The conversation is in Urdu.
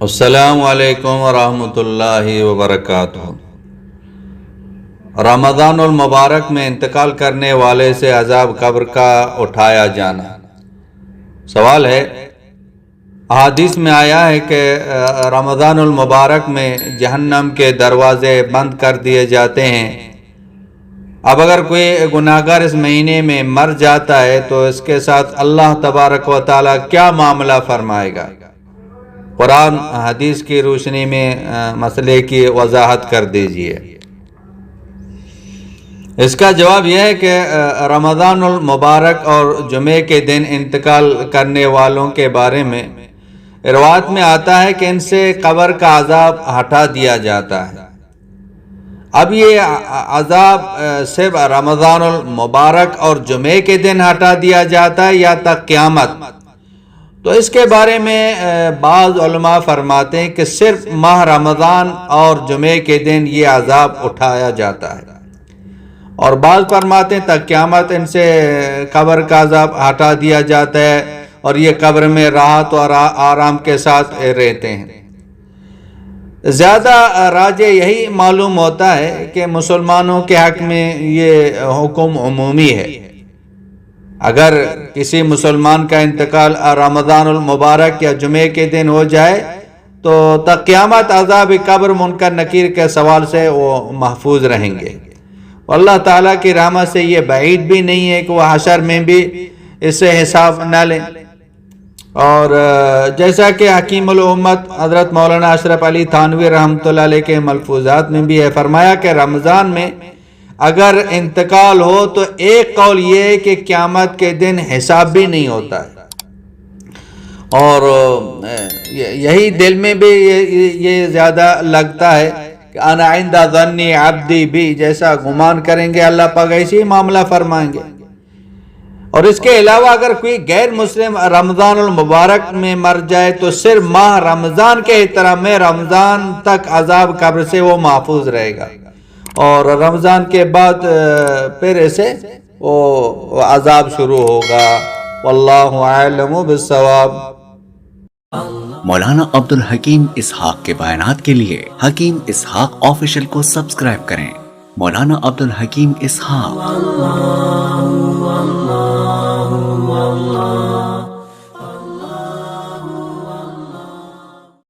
السلام علیکم ورحمۃ اللہ وبرکاتہ۔ رمضان المبارک میں انتقال کرنے والے سے عذاب قبر کا اٹھایا جانا۔ سوال ہے، احادیث میں آیا ہے کہ رمضان المبارک میں جہنم کے دروازے بند کر دیے جاتے ہیں۔ اب اگر کوئی گناہگار اس مہینے میں مر جاتا ہے تو اس کے ساتھ اللہ تبارک و تعالیٰ کیا معاملہ فرمائے گا؟ قرآن حدیث کی روشنی میں مسئلے کی وضاحت کر دیجیے۔ اس کا جواب یہ ہے کہ رمضان المبارک اور جمعے کے دن انتقال کرنے والوں کے بارے میں روایت میں آتا ہے کہ ان سے قبر کا عذاب ہٹا دیا جاتا ہے۔ اب یہ عذاب صرف رمضان المبارک اور جمعے کے دن ہٹا دیا جاتا ہے یا تک قیامت؟ تو اس کے بارے میں بعض علماء فرماتے ہیں کہ صرف ماہ رمضان اور جمعے کے دن یہ عذاب اٹھایا جاتا ہے، اور بعض فرماتے ہیں تک قیامت ان سے قبر کا عذاب ہٹا دیا جاتا ہے اور یہ قبر میں راحت اور آرام کے ساتھ رہتے ہیں۔ زیادہ راجح یہی معلوم ہوتا ہے کہ مسلمانوں کے حق میں یہ حکم عمومی ہے۔ اگر کسی مسلمان کا انتقال رمضان المبارک یا جمعے کے دن ہو جائے تو تا قیامت عذاب قبر منکر نکیر کے سوال سے وہ محفوظ رہیں گے۔ اللہ تعالیٰ کی رحمت سے یہ بعید بھی نہیں ہے کہ وہ حشر میں بھی اس سے حساب نہ لیں۔ اور جیسا کہ حکیم الامت حضرت مولانا اشرف علی تھانوی رحمۃ اللہ علیہ کے ملفوظات میں بھی ہے، فرمایا کہ رمضان میں اگر انتقال ہو تو ایک قول یہ ہے کہ قیامت کے دن حساب بھی نہیں ہوتا ہے، اور یہی دل میں بھی یہ زیادہ لگتا ہے کہ انا عند ظن عبدی بھی، جیسا گمان کریں گے اللہ پاک ایسے ہی معاملہ فرمائیں گے۔ اور اس کے علاوہ اگر کوئی غیر مسلم رمضان المبارک میں مر جائے تو صرف ماہ رمضان کے احترام میں رمضان تک عذاب قبر سے وہ محفوظ رہے گا، اور رمضان کے بعد پھر اسے وہ عذاب شروع ہوگا۔ واللہ اعلم بالصواب۔ مولانا عبدالحکیم اسحاق کے بیانات کے لیے حکیم اسحاق آفیشل کو سبسکرائب کریں۔ مولانا عبدالحکیم اسحاق۔